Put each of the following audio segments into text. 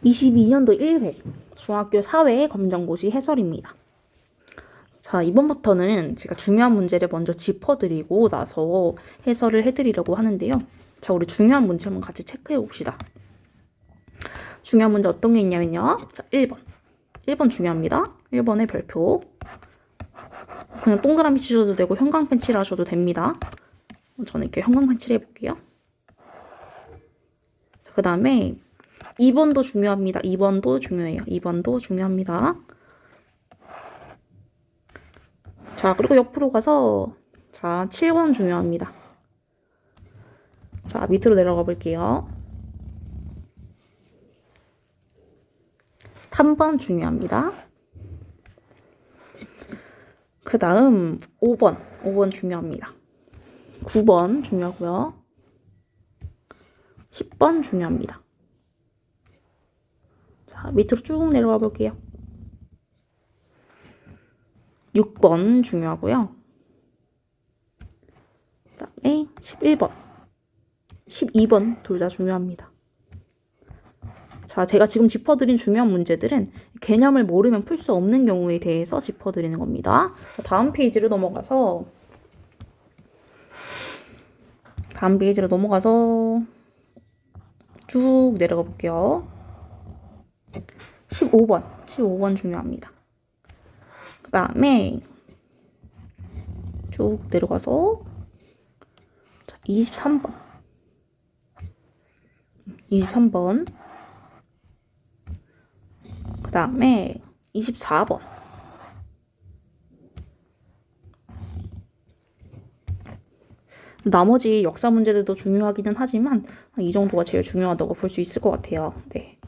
22년도 1회 중학교 사회 검정고시 해설입니다. 자, 이번부터는 제가 중요한 문제를 먼저 짚어드리고 나서 해설을 해드리려고 하는데요. 자, 우리 중요한 문제 한번 같이 체크해 봅시다. 중요한 문제 어떤 게 있냐면요. 자, 1번. 1번 중요합니다. 1번의 별표. 그냥 동그라미 치셔도 되고 형광펜 칠하셔도 됩니다. 저는 이렇게 형광펜 칠해 볼게요. 그 다음에 2번도 중요합니다. 2번도 중요해요. 2번도 중요합니다. 자, 그리고 옆으로 가서 자, 7번 중요합니다. 자, 밑으로 내려가 볼게요. 3번 중요합니다. 그 다음 5번 중요합니다. 9번 중요하고요. 10번 중요합니다. 자, 밑으로 쭉 내려가 볼게요. 6번 중요하고요. 그 다음에 11번, 12번 둘 다 중요합니다. 자, 제가 지금 짚어드린 중요한 문제들은 개념을 모르면 풀 수 없는 경우에 대해서 짚어드리는 겁니다. 다음 페이지로 넘어가서 쭉 내려가 볼게요. 15번 중요합니다. 그 다음에 쭉 내려가서 23번 그 다음에 24번 나머지 역사 문제들도 중요하기는 하지만 이 정도가 제일 중요하다고 볼 수 있을 것 같아요. 네.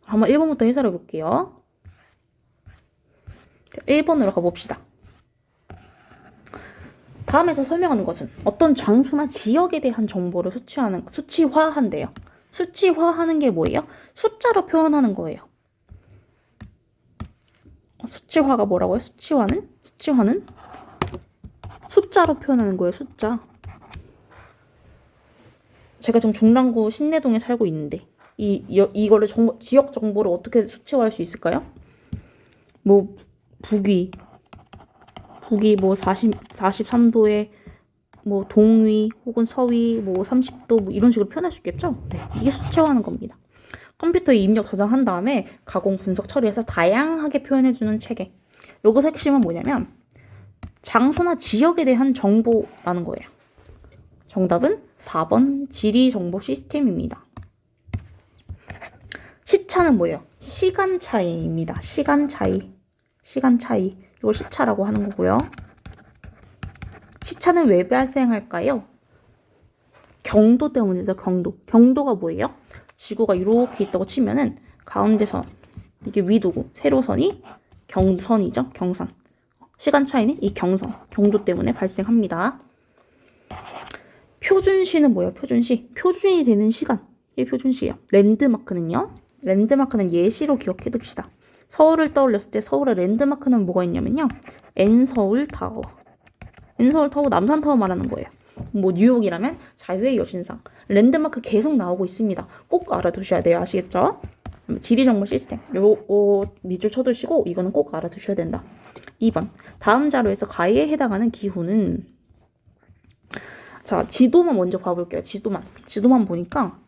한번 1번부터 해설해 볼게요. 1번으로 가봅시다. 다음에서 설명하는 것은 어떤 장소나 지역에 대한 정보를 수치화한대요. 수치화하는 게 뭐예요? 숫자로 표현하는 거예요. 수치화가 뭐라고요? 수치화는 숫자로 표현하는 거예요. 숫자. 제가 지금 중랑구 신내동에 살고 있는데 이거를 지역 정보를 어떻게 수치화할 수 있을까요? 뭐 북위 뭐 43도에 뭐 동위 혹은 서위 뭐 30도 뭐 이런 식으로 표현할 수 있겠죠? 네, 이게 수치화하는 겁니다. 컴퓨터에 입력 저장한 다음에 가공 분석 처리해서 다양하게 표현해주는 체계. 여기서 핵심은 뭐냐면 장소나 지역에 대한 정보라는 거예요. 정답은 4번 지리 정보 시스템입니다. 시차는 뭐예요? 시간 차이입니다. 시간 차이. 이걸 시차라고 하는 거고요. 시차는 왜 발생할까요? 경도 때문이죠. 경도가 뭐예요? 지구가 이렇게 있다고 치면은 가운데선 이게 위도고 세로선이 경선이죠. 경선. 시간 차이는 이 경도 때문에 발생합니다. 표준시는 뭐예요? 표준이 되는 시간. 이게 표준시예요. 랜드마크는 예시로 기억해 둡시다. 서울을 떠올렸을 때 서울의 랜드마크는 뭐가 있냐면요. N서울타워, 남산타워 말하는 거예요. 뭐 뉴욕이라면 자유의 여신상. 랜드마크 계속 나오고 있습니다. 꼭 알아두셔야 돼요. 아시겠죠? 지리정보 시스템. 요거 밑줄 쳐두시고 이거는 꼭 알아두셔야 된다. 2번. 다음 자료에서 가에 해당하는 기후는 자, 지도만 먼저 봐볼게요. 지도만 보니까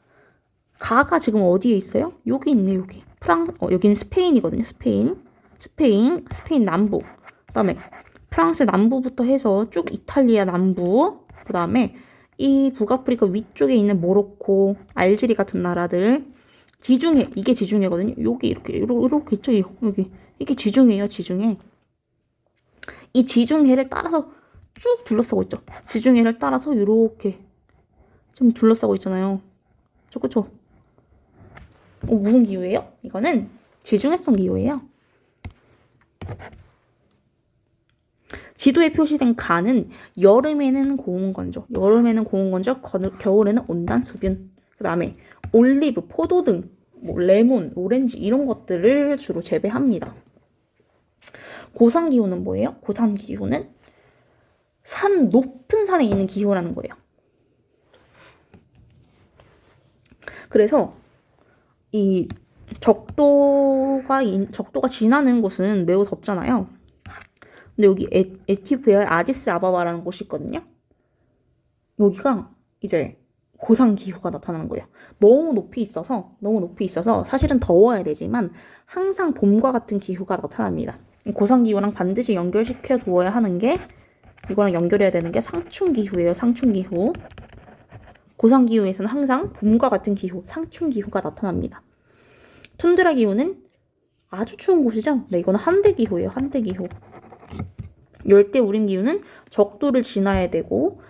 가가 지금 어디에 있어요? 여기 있네, 여기. 여기는 스페인이거든요. 스페인 남부. 그다음에 프랑스 남부부터 해서 쭉 이탈리아 남부. 그다음에 이 북아프리카 위쪽에 있는 모로코, 알제리 같은 나라들. 지중해, 이게 지중해거든요. 여기 이렇게 있죠, 여기. 이게 지중해예요, 지중해. 이 지중해를 따라서 쭉 둘러싸고 있죠. 지중해를 따라서 이렇게 좀 둘러싸고 있잖아요. 그쵸? 무슨 기후예요? 이거는 지중해성 기후예요. 지도에 표시된 가는 여름에는 고온 건조, 겨울에는 온단 수분. 그 다음에 올리브, 포도 등 뭐 레몬, 오렌지 이런 것들을 주로 재배합니다. 고산 기후는 뭐예요? 고산 기후는 높은 산에 있는 기후라는 거예요. 그래서 이 적도가 지나는 곳은 매우 덥잖아요. 근데 여기 에티오피아의 아디스 아바바라는 곳이 있거든요. 여기가 이제 고상 기후가 나타나는 거예요. 너무 높이 있어서 사실은 더워야 되지만 항상 봄과 같은 기후가 나타납니다. 고상 기후랑 반드시 연결시켜 두어야 하는 게, 이거랑 연결해야 되는 게 상충 기후예요. 상충 기후. 고상 기후에서는 항상 봄과 같은 기후, 상충 기후가 나타납니다. 툰드라 기후는 아주 추운 곳이죠. 네, 이거는 한대 기후예요. 한대 기후. 열대 우림 기후는 적도를 지나야 되고,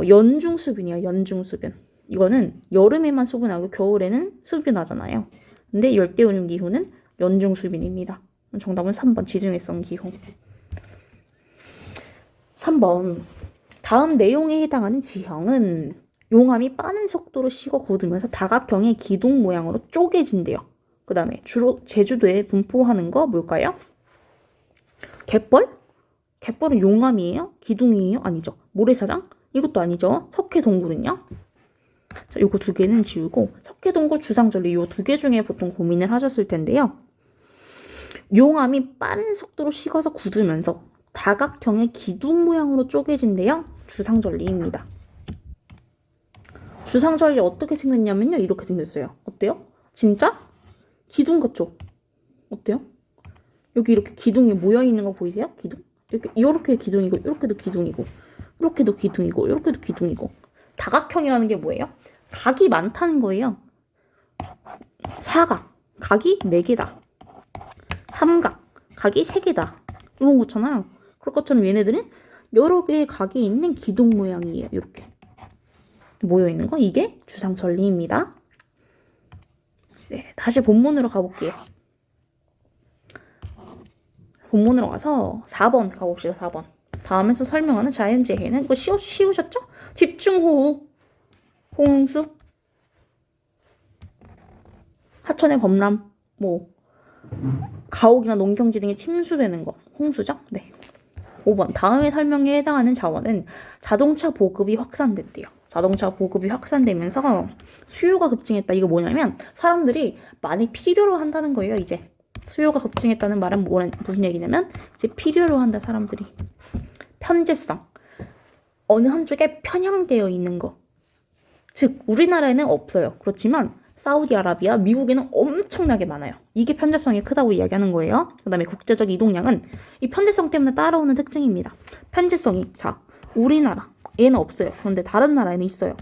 연중 수균이에요. 연중 수균. 이거는 여름에만 수분하고 겨울에는 수균하잖아요. 근데 열대 우림 기후는 연중 수균입니다. 정답은 3번 지중해성 기후. 3번 다음 내용에 해당하는 지형은 용암이 빠른 속도로 식어 굳으면서 다각형의 기둥 모양으로 쪼개진대요. 그 다음에 주로 제주도에 분포하는 거 뭘까요? 갯벌? 갯벌은 용암이에요? 기둥이에요? 아니죠. 모래사장? 이것도 아니죠. 석회동굴은요? 자, 요거 두 개는 지우고 석회동굴, 주상절리 요 두 개 중에 보통 고민을 하셨을 텐데요. 용암이 빠른 속도로 식어서 굳으면서 다각형의 기둥 모양으로 쪼개진대요. 주상절리입니다. 주상절리 어떻게 생겼냐면요. 이렇게 생겼어요. 어때요? 진짜? 기둥 같죠? 어때요? 여기 이렇게 기둥이 모여있는 거 보이세요? 기둥? 이렇게 기둥이고, 이렇게도 기둥이고, 이렇게도 기둥이고, 이렇게도 기둥이고. 다각형이라는 게 뭐예요? 각이 많다는 거예요. 사각, 각이 4개다. 삼각, 각이 3개다. 이런 거잖아요. 그럴 것처럼 얘네들은 여러 개의 각이 있는 기둥 모양이에요. 이렇게 모여있는 거, 이게 주상절리입니다. 네, 다시 본문으로 가볼게요. 본문으로 가서 4번 가봅시다. 4번. 다음에서 설명하는 자연재해는, 이거 쉬우셨죠? 집중호우, 홍수, 하천의 범람, 가옥이나 농경지 등이 침수되는 거, 홍수죠? 네. 5번. 다음에 설명에 해당하는 자원은 자동차 보급이 확산됐대요. 자동차 보급이 확산되면서 수요가 급증했다. 이거 뭐냐면 사람들이 많이 필요로 한다는 거예요. 이제 수요가 급증했다는 말은 무슨 얘기냐면 이제 필요로 한다. 사람들이. 편제성. 어느 한쪽에 편향되어 있는 거. 즉 우리나라에는 없어요. 그렇지만 사우디아라비아, 미국에는 엄청나게 많아요. 이게 편제성이 크다고 이야기하는 거예요. 그 다음에 국제적 이동량은 이 편제성 때문에 따라오는 특징입니다. 편제성이, 자, 우리나라에는 없어요. 그런데 다른 나라에는 있어요.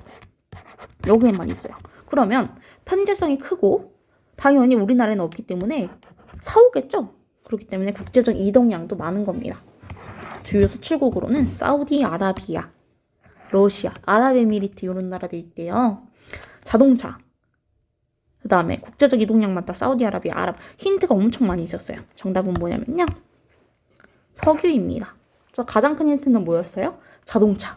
여기에만 있어요. 그러면 편제성이 크고 당연히 우리나라에는 없기 때문에 사오겠죠. 그렇기 때문에 국제적 이동량도 많은 겁니다. 주요 수출국으로는 사우디아라비아, 러시아, 아랍에미리트 이런 나라들이 있대요. 자동차, 그 다음에 국제적 이동량 많다. 사우디아라비아, 아랍. 힌트가 엄청 많이 있었어요. 정답은 뭐냐면요. 석유입니다. 가장 큰 힌트는 뭐였어요? 자동차.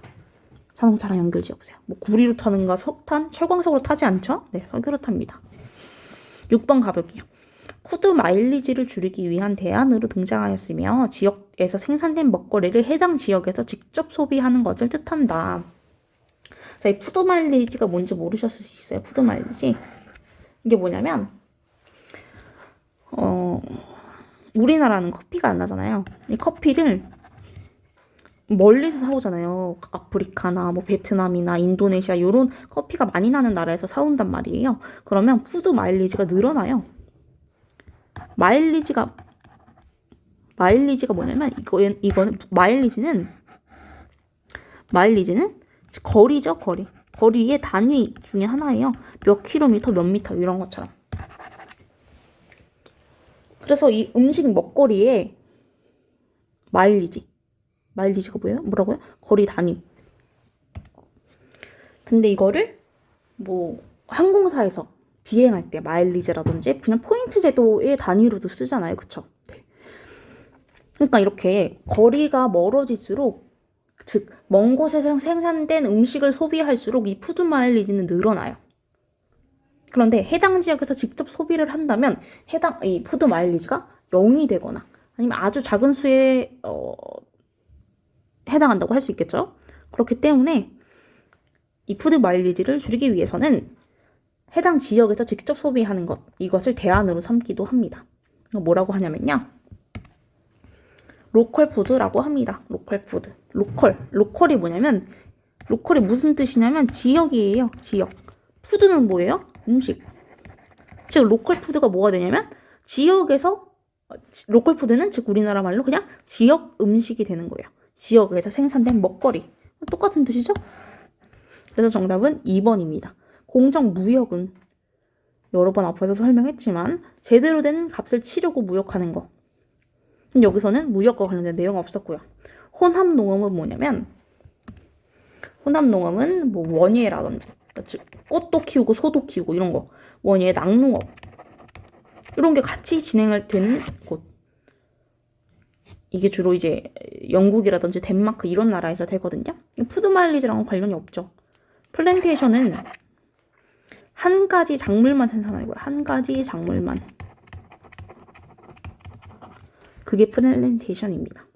자동차랑 연결 지어보세요. 구리로 타는가, 석탄, 철광석으로 타지 않죠? 네, 석유로 탑니다. 6번 가볼게요. 푸드 마일리지를 줄이기 위한 대안으로 등장하였으며 지역에서 생산된 먹거리를 해당 지역에서 직접 소비하는 것을 뜻한다. 자, 이 푸드 마일리지가 뭔지 모르셨을 수 있어요. 푸드 마일리지. 이게 뭐냐면 우리나라는 커피가 안 나잖아요. 이 커피를 멀리서 사오잖아요. 아프리카나 베트남이나 인도네시아 이런 커피가 많이 나는 나라에서 사온단 말이에요. 그러면 푸드 마일리지가 늘어나요. 마일리지가 뭐냐면 이거는 마일리지는 거리죠, 거리. 거리의 단위 중에 하나예요. 몇 킬로미터, 몇 미터 이런 것처럼. 그래서 이 음식 먹거리에 마일리지가 뭐라고요? 거리 단위. 근데 이거를 항공사에서 비행할 때 마일리지라든지 그냥 포인트 제도의 단위로도 쓰잖아요. 그쵸? 네. 그러니까 이렇게 거리가 멀어질수록, 즉 먼 곳에서 생산된 음식을 소비할수록 이 푸드 마일리지는 늘어나요. 그런데 해당 지역에서 직접 소비를 한다면 이 푸드 마일리지가 0이 되거나 아니면 아주 작은 수에 해당한다고 할 수 있겠죠. 그렇기 때문에 이 푸드 마일리지를 줄이기 위해서는 해당 지역에서 직접 소비하는 것, 이것을 대안으로 삼기도 합니다. 뭐라고 하냐면요. 로컬 푸드라고 합니다. 로컬 푸드. 로컬이 뭐냐면, 로컬이 무슨 뜻이냐면 지역이에요. 지역. 푸드는 뭐예요? 음식. 즉 로컬 푸드가 뭐가 되냐면 지역에서, 로컬 푸드는 즉 우리나라 말로 그냥 지역 음식이 되는 거예요. 지역에서 생산된 먹거리. 똑같은 뜻이죠? 그래서 정답은 2번입니다. 공정무역은 여러 번 앞에서 설명했지만 제대로 된 값을 치르고 무역하는 거. 여기서는 무역과 관련된 내용은 없었고요. 혼합농업은 뭐냐면, 혼합농업은 뭐 원예라든지 꽃도 키우고 소도 키우고 이런 거, 원예 낙농업 이런 게 같이 진행되는 곳. 이게 주로 이제 영국이라든지 덴마크 이런 나라에서 되거든요. 푸드마일리지랑은 관련이 없죠. 플랜테이션은 한 가지 작물만 생산하는 거예요. 한 가지 작물만. 그게 플랜테이션입니다.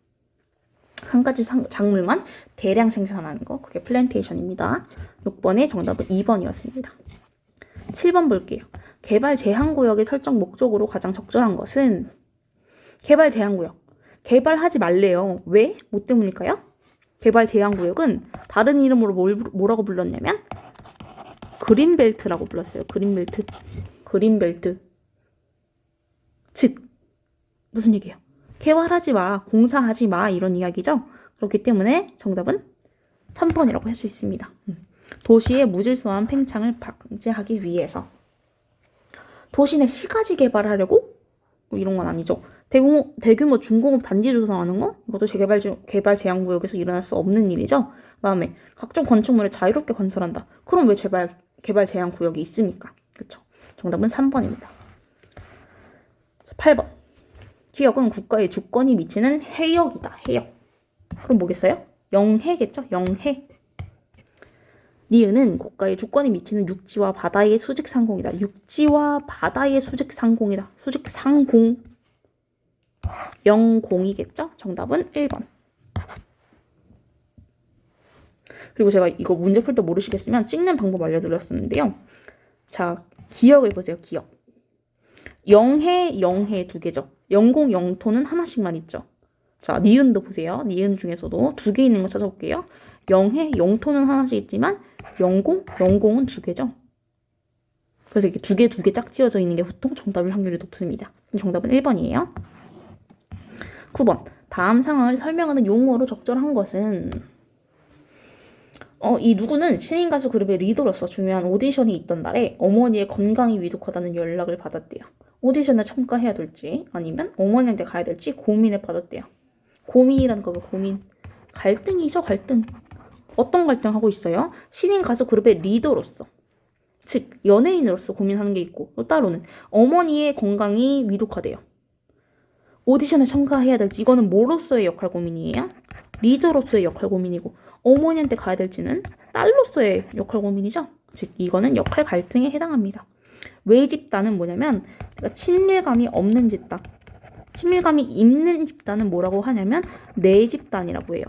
한 가지 작물만 대량 생산하는 거, 그게 플랜테이션입니다. 6번의 정답은 2번이었습니다. 7번 볼게요. 개발 제한구역의 설정 목적으로 가장 적절한 것은, 개발 제한구역. 개발하지 말래요. 왜? 뭐 때문일까요? 개발 제한구역은 다른 이름으로 뭐라고 불렀냐면 그린벨트라고 불렀어요. 그린벨트. 즉 무슨 얘기예요? 개발하지 마, 공사하지 마, 이런 이야기죠. 그렇기 때문에 정답은 3번이라고 할 수 있습니다. 도시의 무질서한 팽창을 방지하기 위해서. 도시 내 시가지 개발하려고? 뭐 이런 건 아니죠. 대규모 중공업 단지 조성하는 거? 이것도 개발 제한구역에서 일어날 수 없는 일이죠. 그다음에 각종 건축물을 자유롭게 건설한다. 그럼 왜 개발 제한구역이 있습니까? 그렇죠. 정답은 3번입니다. 8번. 기역은 국가의 주권이 미치는 해역이다. 해역. 그럼 뭐겠어요? 영해겠죠? 영해. 니은은 국가의 주권이 미치는 육지와 바다의 수직 상공이다. 육지와 바다의 수직 상공이다. 수직 상공. 영공이겠죠? 정답은 1번. 그리고 제가 이거 문제 풀 때 모르시겠으면 찍는 방법 알려드렸었는데요. 자, 기역을 보세요. 기역. 영해 두 개죠. 영공, 영토는 하나씩만 있죠. 자, 니은도 보세요. 니은 중에서도 두 개 있는 거 찾아볼게요. 영해, 영토는 하나씩 있지만 영공은 두 개죠. 그래서 이렇게 두 개 짝지어져 있는 게 보통 정답일 확률이 높습니다. 정답은 1번이에요. 9번. 다음 상황을 설명하는 용어로 적절한 것은, 이 누구는 신인 가수 그룹의 리더로서 중요한 오디션이 있던 날에 어머니의 건강이 위독하다는 연락을 받았대요. 오디션에 참가해야 될지 아니면 어머니한테 가야 될지 고민에 빠졌대요. 고민이라는 거가 고민. 갈등이죠, 갈등. 어떤 갈등하고 있어요? 신인 가수 그룹의 리더로서, 즉 연예인으로서 고민하는 게 있고, 또 따로는 어머니의 건강이 위독하대요. 오디션에 참가해야 될지, 이거는 뭐로서의 역할 고민이에요? 리더로서의 역할 고민이고, 어머니한테 가야 될지는 딸로서의 역할 고민이죠. 즉 이거는 역할 갈등에 해당합니다. 외 집단은 뭐냐면 친밀감이 없는 집단. 친밀감이 있는 집단은 뭐라고 하냐면 내 집단이라고 해요.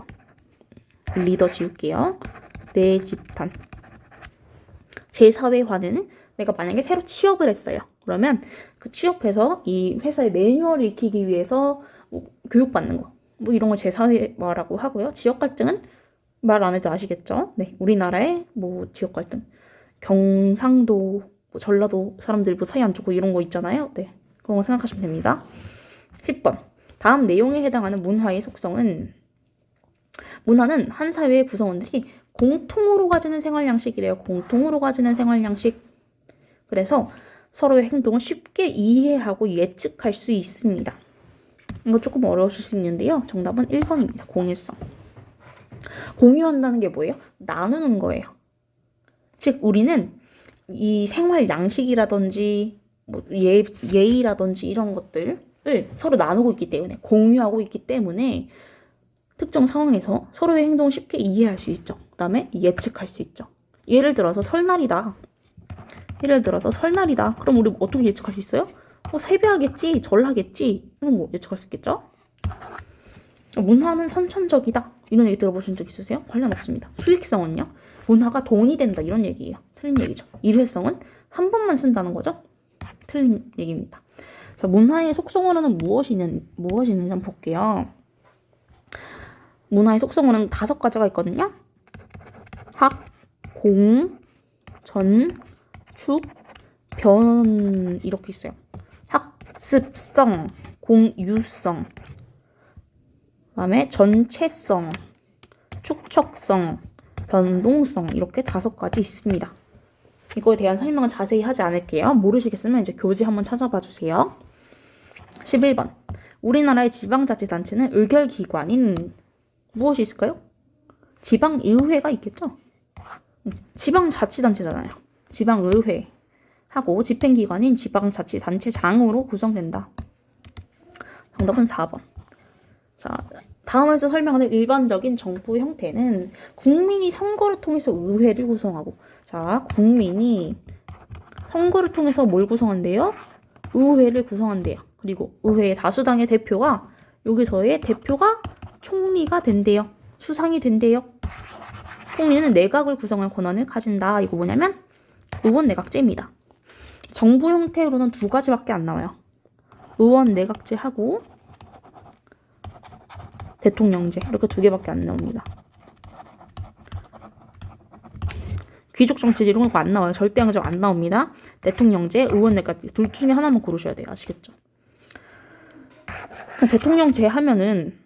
리더 지울게요. 내 집단. 제사회화는 내가 만약에 새로 취업을 했어요. 그러면 그 취업해서 이 회사의 매뉴얼을 익히기 위해서 뭐 교육받는 거, 뭐 이런 걸 제사회화라고 하고요. 지역 갈등은 말 안 해도 아시겠죠? 네, 우리나라의 뭐 지역 갈등, 경상도, 뭐 전라도 사람들 뭐 사이 안 좋고 이런 거 있잖아요. 네, 그런 거 생각하시면 됩니다. 10번. 다음 내용에 해당하는 문화의 속성은, 문화는 한 사회의 구성원들이 공통으로 가지는 생활 양식이래요. 공통으로 가지는 생활 양식. 그래서 서로의 행동을 쉽게 이해하고 예측할 수 있습니다. 이거 조금 어려우실 수 있는데요. 정답은 1번입니다. 공유성. 공유한다는 게 뭐예요? 나누는 거예요. 즉 우리는 이 생활 양식이라든지 뭐 예의라든지 이런 것들을 서로 나누고 있기 때문에, 공유하고 있기 때문에 특정 상황에서 서로의 행동을 쉽게 이해할 수 있죠. 그 다음에 예측할 수 있죠. 예를 들어서 설날이다. 그럼 우리 어떻게 예측할 수 있어요? 세배하겠지, 절하겠지, 이런 거 예측할 수 있겠죠? 문화는 선천적이다. 이런 얘기 들어보신 적 있으세요? 관련 없습니다. 수익성은요? 문화가 돈이 된다. 이런 얘기예요. 틀린 얘기죠. 일회성은 한 번만 쓴다는 거죠? 틀린 얘기입니다. 자, 문화의 속성어는 무엇이 있는지 한번 볼게요. 문화의 속성어는 5가지가 있거든요. 학, 공, 전, 축, 변 이렇게 있어요. 학습성, 공유성, 그다음에 전체성, 축척성, 변동성 이렇게 5가지 있습니다. 이거에 대한 설명은 자세히 하지 않을게요. 모르시겠으면 이제 교재 한번 찾아봐 주세요. 11번. 우리나라의 지방자치단체는 의결기관인 무엇이 있을까요? 지방의회가 있겠죠? 지방자치단체잖아요. 지방의회하고 집행기관인 지방자치단체장으로 구성된다. 정답은 4번. 자, 다음에서 설명하는 일반적인 정부 형태는 국민이 선거를 통해서 의회를 구성하고, 자, 국민이 선거를 통해서 뭘 구성한대요? 의회를 구성한대요. 그리고 의회의 다수당의 대표가 여기서의 대표가 총리가 된대요. 수상이 된대요. 총리는 내각을 구성할 권한을 가진다. 이거 뭐냐면 의원 내각제입니다. 정부 형태로는 2가지밖에 안 나와요. 의원 내각제하고 대통령제 이렇게 2개밖에 안 나옵니다. 귀족 정치제 이런 거 안 나와요. 절대항적 안 나옵니다. 대통령제, 의원 내각제 둘 중에 하나만 고르셔야 돼요. 아시겠죠? 대통령제 하면은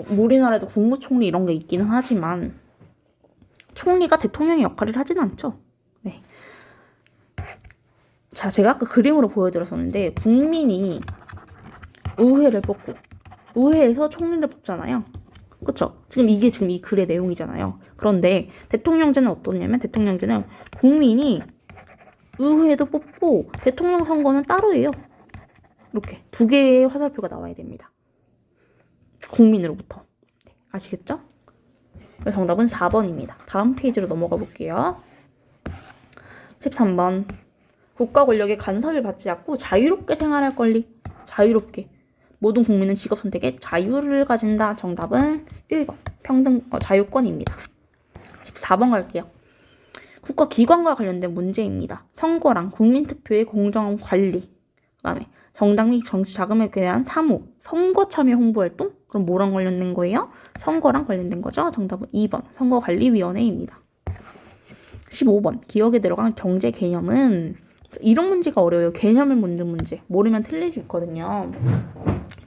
우리나라에도 국무총리 이런 게 있기는 하지만 총리가 대통령의 역할을 하진 않죠. 네. 자, 제가 아까 그림으로 보여드렸었는데 국민이 의회를 뽑고 의회에서 총리를 뽑잖아요. 그쵸? 지금 이 글의 내용이잖아요. 그런데 대통령제는 어떠냐면 대통령제는 국민이 의회도 뽑고 대통령 선거는 따로예요. 이렇게 2개의 화살표가 나와야 됩니다. 국민으로부터. 네, 아시겠죠? 정답은 4번입니다. 다음 페이지로 넘어가 볼게요. 13번. 국가 권력의 간섭을 받지 않고 자유롭게 생활할 권리. 자유롭게. 모든 국민은 직업 선택에 자유를 가진다. 정답은 1번. 자유권입니다. 14번 갈게요. 국가기관과 관련된 문제입니다. 선거랑 국민투표의 공정한 관리. 그 다음에 정당 및 정치 자금에 대한 사무, 선거 참여 홍보 활동? 그럼 뭐랑 관련된 거예요? 선거랑 관련된 거죠. 정답은 2번. 선거관리위원회입니다. 15번. 기억에 들어간 경제 개념은 이런 문제가 어려워요. 개념을 묻는 문제. 모르면 틀릴 수 있거든요.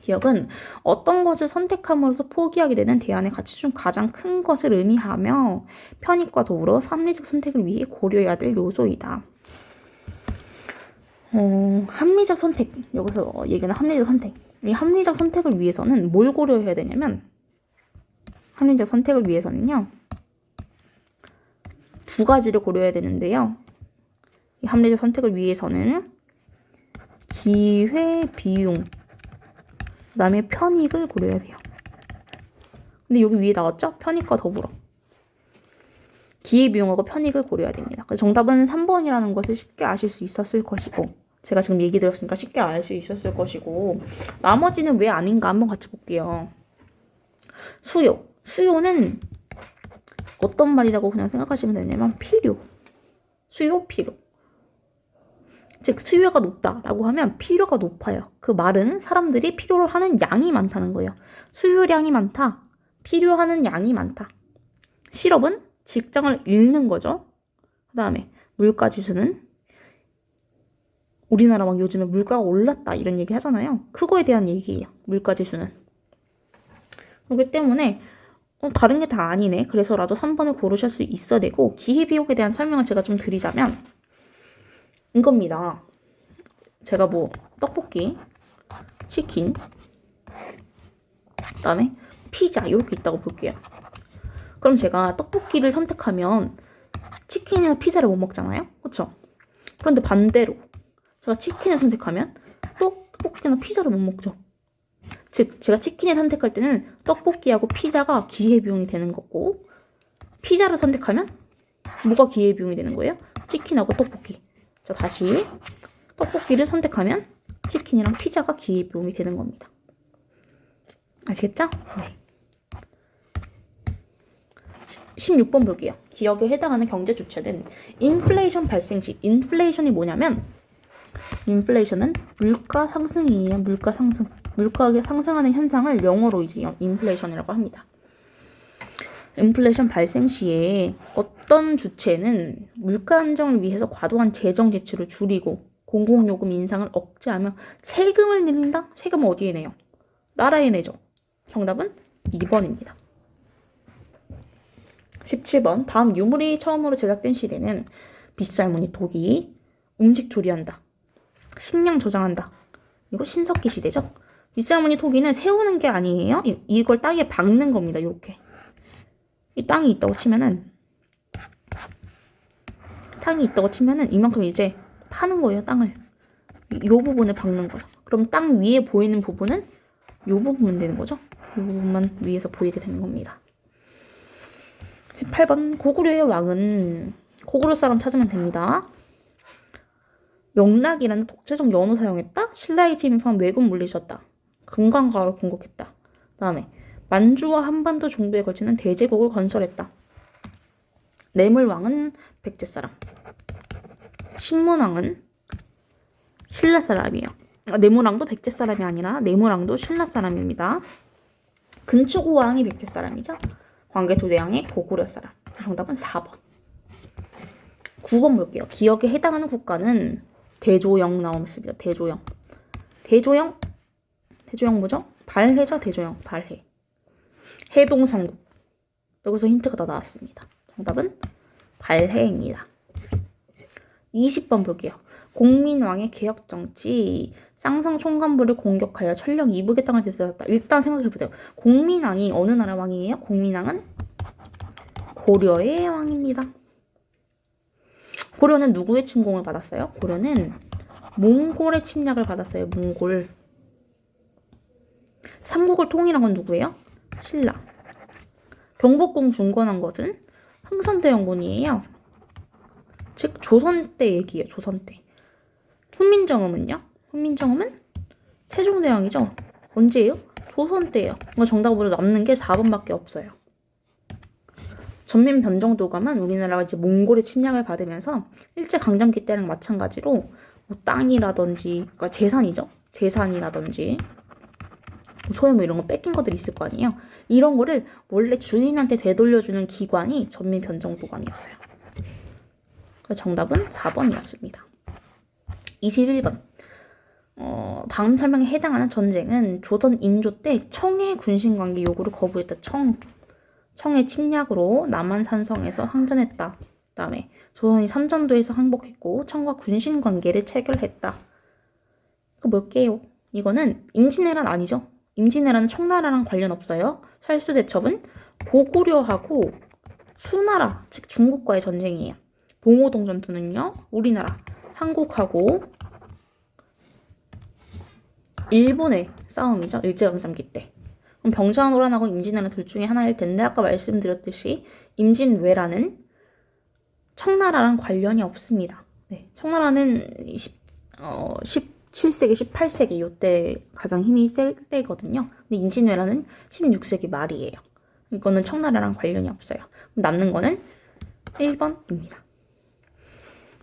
기억은 어떤 것을 선택함으로써 포기하게 되는 대안의 가치 중 가장 큰 것을 의미하며 편익과 더불어 합리적 선택을 위해 고려해야 될 요소이다. 합리적 선택. 여기서 얘기하는 합리적 선택. 이 합리적 선택을 위해서는 뭘 고려해야 되냐면 합리적 선택을 위해서는요. 2가지를 고려해야 되는데요. 이 합리적 선택을 위해서는 기회, 비용, 그 다음에 편익을 고려해야 돼요. 근데 여기 위에 나왔죠? 편익과 더불어. 기회비용하고 편익을 고려해야 됩니다. 그래서 정답은 3번이라는 것을 쉽게 아실 수 있었을 것이고 제가 지금 얘기 드렸으니까 쉽게 알 수 있었을 것이고 나머지는 왜 아닌가 한번 같이 볼게요. 수요. 수요는 어떤 말이라고 그냥 생각하시면 되냐면 필요. 수요, 필요. 즉 수요가 높다라고 하면 필요가 높아요. 그 말은 사람들이 필요로 하는 양이 많다는 거예요. 수요량이 많다. 필요하는 양이 많다. 실업은 직장을 잃는 거죠. 그 다음에 물가지수는 우리나라 막 요즘에 물가가 올랐다 이런 얘기 하잖아요. 그거에 대한 얘기예요. 물가지수는. 그렇기 때문에 다른 게 다 아니네. 그래서라도 3번을 고르실 수 있어야 되고 기회비용에 대한 설명을 제가 좀 드리자면 이겁니다. 제가 뭐 떡볶이, 치킨, 그 다음에 피자 이렇게 있다고 볼게요. 그럼 제가 떡볶이를 선택하면 치킨이나 피자를 못 먹잖아요. 그렇죠? 그런데 반대로 제가 치킨을 선택하면 또 떡볶이나 피자를 못 먹죠. 즉 제가 치킨을 선택할 때는 떡볶이하고 피자가 기회비용이 되는 거고 피자를 선택하면 뭐가 기회비용이 되는 거예요? 치킨하고 떡볶이. 자, 다시 떡볶이를 선택하면 치킨이랑 피자가 기회비용이 되는 겁니다. 아시겠죠? 네. 16번 볼게요. 기억에 해당하는 경제 주체는 인플레이션 발생 시, 인플레이션이 뭐냐면 인플레이션은 물가 상승이에요. 물가 상승. 물가가 상승하는 현상을 영어로 이제 인플레이션이라고 합니다. 인플레이션 발생 시에 어떤 주체는 물가 안정을 위해서 과도한 재정 지출을 줄이고 공공요금 인상을 억제하며 세금을 내린다? 세금은 어디에 내요? 나라에 내죠. 정답은 2번입니다. 17번. 다음 유물이 처음으로 제작된 시대는 빗살무늬 토기, 음식 조리한다, 식량 저장한다. 이거 신석기 시대죠. 빗살무늬 토기는 세우는 게 아니에요. 이걸 땅에 박는 겁니다. 이렇게. 이 땅이 있다고 치면은 이만큼 이제 파는 거예요. 땅을. 이 부분을 박는 거예요. 그럼 땅 위에 보이는 부분은 이 부분만 되는 거죠. 이 부분만 위에서 보이게 되는 겁니다. 18번. 고구려의 왕은 고구려 사람 찾으면 됩니다. 명락이라는 독재적 연호 사용했다. 신라에 침입한 왜군 물리쳤다. 금강가를 공격했다. 다음에 만주와 한반도 중부에 걸치는 대제국을 건설했다. 뇌물왕은 백제 사람. 신문왕은 신라 사람이에요. 뇌물왕도 백제 사람이 아니라 뇌물왕도 신라 사람입니다. 근초고왕이 백제 사람이죠. 광개토대왕이 고구려 사람. 정답은 4번. 9번 볼게요. 기억에 해당하는 국가는 대조영 나오겠습니다. 대조영 뭐죠? 발해죠. 대조영 발해. 해동성국. 여기서 힌트가 다 나왔습니다. 정답은 발해입니다. 20번 볼게요. 공민왕의 개혁정치. 쌍성 총관부를 공격하여 천령 이북의 땅을 되찾았다. 일단 생각해보세요. 공민왕이 어느 나라 왕이에요? 공민왕은 고려의 왕입니다. 고려는 누구의 침공을 받았어요? 고려는 몽골의 침략을 받았어요. 몽골. 삼국을 통일한 건 누구예요? 신라. 경복궁 중건한 것은 흥선대원군이에요. 즉 조선 때 얘기예요. 조선 때. 훈민정음은요? 훈민정음은 세종대왕이죠. 언제예요? 조선 때예요. 정답으로 남는 게 4번밖에 없어요. 전민변정도감은 우리나라가 이제 몽골의 침략을 받으면서 일제강점기 때랑 마찬가지로 뭐 땅이라든지, 그러니까 재산이죠. 재산이라든지 소유 뭐 이런 거 뺏긴 것들이 있을 거 아니에요. 이런 거를 원래 주인한테 되돌려주는 기관이 전민변정도감이었어요. 그래서 정답은 4번이었습니다. 21번. 다음 설명에 해당하는 전쟁은 조선 인조 때 청의 군신관계 요구를 거부했다. 청의 침략으로 남한산성에서 항전했다. 그 다음에 조선이 삼전도에서 항복했고 청과 군신관계를 체결했다. 이거 뭘게요? 이거는 임진왜란 아니죠? 임진왜란은 청나라랑 관련 없어요. 살수대첩은 고구려하고 수나라, 즉 중국과의 전쟁이에요. 봉오동 전투는요, 우리나라, 한국하고 일본의 싸움이죠. 일제강점기 때. 그럼 병자호란하고 임진왜란 둘 중에 하나일 텐데 아까 말씀드렸듯이 임진왜란은 청나라랑 관련이 없습니다. 네, 청나라는 17세기, 18세기 이때 가장 힘이 셀 때거든요. 근데 임진왜란은 16세기 말이에요. 이거는 청나라랑 관련이 없어요. 남는 거는 1번입니다.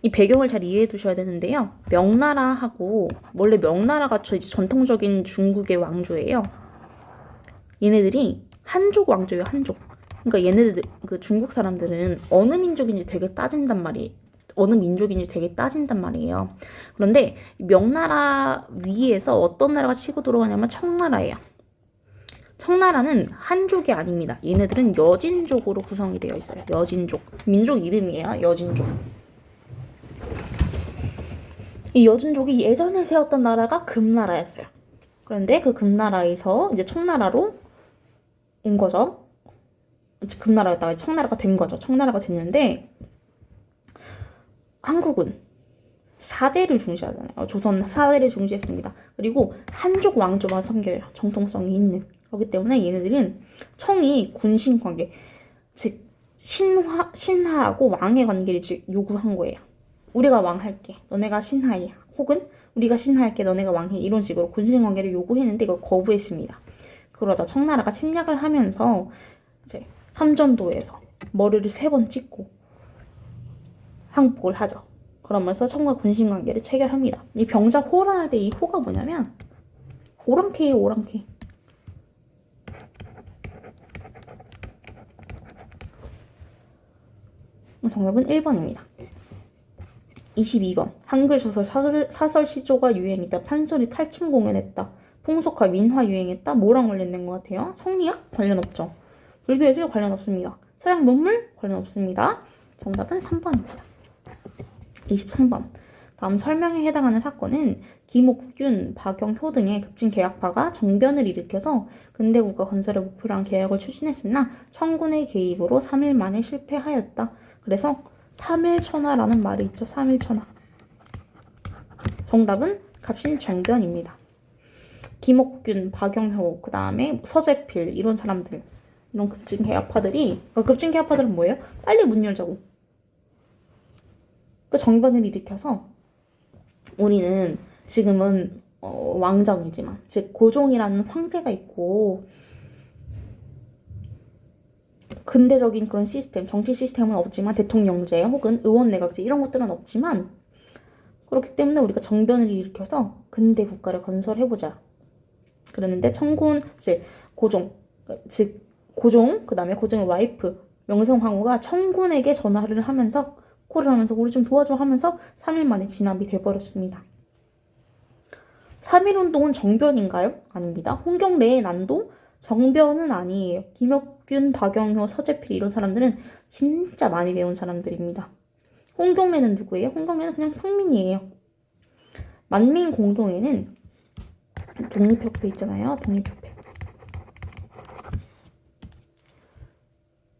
이 배경을 잘 이해해 두셔야 되는데요. 명나라하고 원래 명나라가 전통적인 중국의 왕조예요. 얘네들이 한족 왕조예요. 한족. 그러니까 얘네들 그 중국 사람들은 어느 민족인지 되게 따진단 말이에요. 어느 민족인지 되게 따진단 말이에요. 그런데 명나라 위에서 어떤 나라가 치고 들어가냐면 청나라예요. 청나라는 한족이 아닙니다. 얘네들은 여진족으로 구성이 되어 있어요. 여진족. 민족 이름이에요. 여진족. 이 여진족이 예전에 세웠던 나라가 금나라였어요. 그런데 그 금나라에서 이제 청나라로 온 거죠. 금나라였다가 청나라가 된 거죠. 청나라가 됐는데 한국은 4대를 중시하잖아요. 조선 4대를 중시했습니다. 그리고 한족 왕조만 섬겨요. 정통성이 있는. 그렇기 때문에 얘네들은 청이 군신 관계, 즉 신하하고 왕의 관계를 요구한 거예요. 우리가 왕할게, 너네가 신하야. 혹은 우리가 신하할게, 너네가 왕해. 이런 식으로 군신 관계를 요구했는데 이걸 거부했습니다. 그러다 청나라가 침략을 하면서 이제 삼전도에서 머리를 3번 찍고 항복을 하죠. 그러면서 청과 군신 관계를 체결합니다. 이 병자 호란할 때 이 호가 뭐냐면 오랑캐예요, 오랑캐. 정답은 1번입니다. 22번. 한글 소설 사설 시조가 유행했다. 판소리 탈춤 공연했다. 풍속화 민화 유행했다. 뭐랑 관련된 것 같아요? 성리학? 관련 없죠. 불교예술 관련 없습니다. 서양 문물? 관련 없습니다. 정답은 3번입니다. 23번. 다음 설명에 해당하는 사건은 김옥균, 박영효 등의 급진 계약파가 정변을 일으켜서 근대국가 건설을 목표로 한 계획을 추진했으나 청군의 개입으로 3일 만에 실패하였다. 그래서 3일천하라는 말이 있죠. 3일천하. 정답은 갑신정변입니다. 김옥균, 박영효, 그 다음에 서재필 이런 사람들, 이런 급진 계약파들이, 급진 계약파들은 뭐예요? 빨리 문 열자고. 그 정변을 일으켜서 우리는 지금은 왕정이지만, 즉 고종이라는 황제가 있고 근대적인 그런 시스템, 정치 시스템은 없지만 대통령제 혹은 의원내각제 이런 것들은 없지만 그렇기 때문에 우리가 정변을 일으켜서 근대 국가를 건설해보자. 그랬는데 청군, 즉 고종, 그 다음에 고종의 와이프 명성황후가 청군에게 전화를 하면서 콜을 하면서 우리 좀 도와줘 하면서 3일 만에 진압이 돼버렸습니다. 3.1운동은 정변인가요? 아닙니다. 홍경래의 난도 정변은 아니에요. 김옥균, 박영효, 서재필 이런 사람들은 진짜 많이 배운 사람들입니다. 홍경래는 누구예요? 홍경래는 그냥 평민이에요. 만민공동회는 독립협회 있잖아요. 독립협회.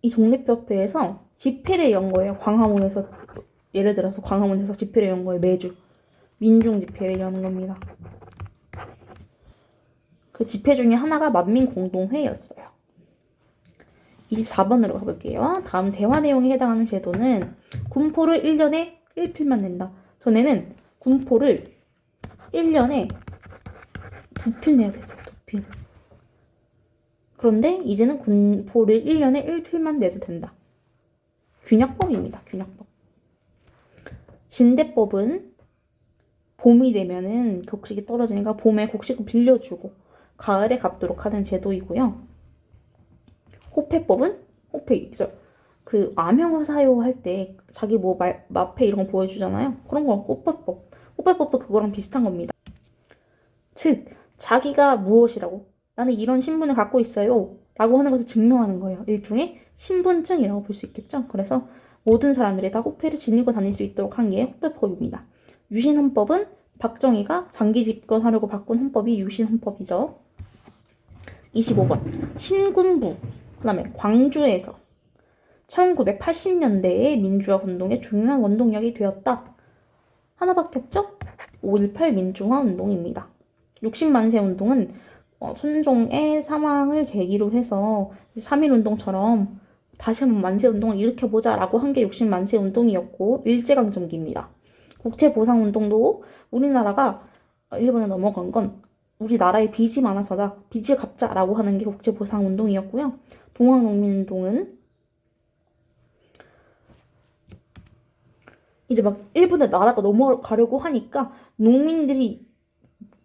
이 독립협회에서 집회를 연 거예요. 광화문에서, 예를 들어서 광화문에서 집회를 연 거예요. 매주. 민중 집회를 여는 겁니다. 그 집회 중에 하나가 만민공동회였어요. 24번으로 가볼게요. 다음 대화 내용에 해당하는 제도는 군포를 1년에 1필만 낸다. 전에는 군포를 1년에 2필 내야 됐어요. 2필. 그런데 이제는 군포를 1년에 1필만 내도 된다. 균약법입니다. 균약법. 진대법은 봄이 되면은 곡식이 떨어지니까 봄에 곡식을 빌려주고 가을에 갚도록 하는 제도이고요. 호패법은 그 암행어사요 할 때 자기 뭐 마패 이런 거 보여주잖아요. 그런 거 호패법. 호패법도 그거랑 비슷한 겁니다. 즉 자기가 무엇이라고 나는 이런 신분을 갖고 있어요 라고 하는 것을 증명하는 거예요. 일종의 신분증이라고 볼 수 있겠죠. 그래서 모든 사람들이 다 호패를 지니고 다닐 수 있도록 한 게 호패법입니다. 유신헌법은 박정희가 장기 집권하려고 바꾼 헌법이 유신헌법이죠. 25번 신군부, 그 다음에 광주에서 1980년대에 민주화 운동의 중요한 원동력이 되었다. 하나밖에 없죠? 5.18 민주화 운동입니다. 60만세 운동은 순종의 사망을 계기로 해서 3.1 운동처럼 다시 한번 만세 운동을 일으켜보자 라고 한 게 60만세 운동이었고 일제강점기입니다. 국제보상운동도 우리나라가 일본에 넘어간 건 우리나라에 빚이 많아서다. 빚을 갚자라고 하는 게 국제보상운동이었고요. 동학농민운동은 이제 막 일본에 나라가 넘어가려고 하니까 농민들이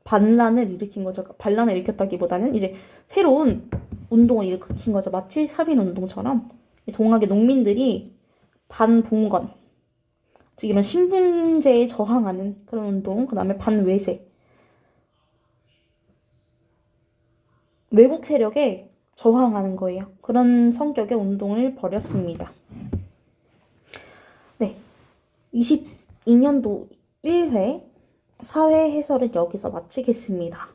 반란을 일으킨 거죠. 반란을 일으켰다기보다는 이제 새로운 운동을 일으킨 거죠. 마치 3.1 운동처럼 동학의 농민들이 반봉건, 즉 이런 신분제에 저항하는 그런 운동, 그 다음에 반외세, 외국 세력에 저항하는 거예요. 그런 성격의 운동을 벌였습니다. 네, 22년도 1회 사회 해설은 여기서 마치겠습니다.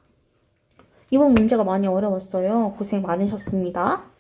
이번 문제가 많이 어려웠어요. 고생 많으셨습니다.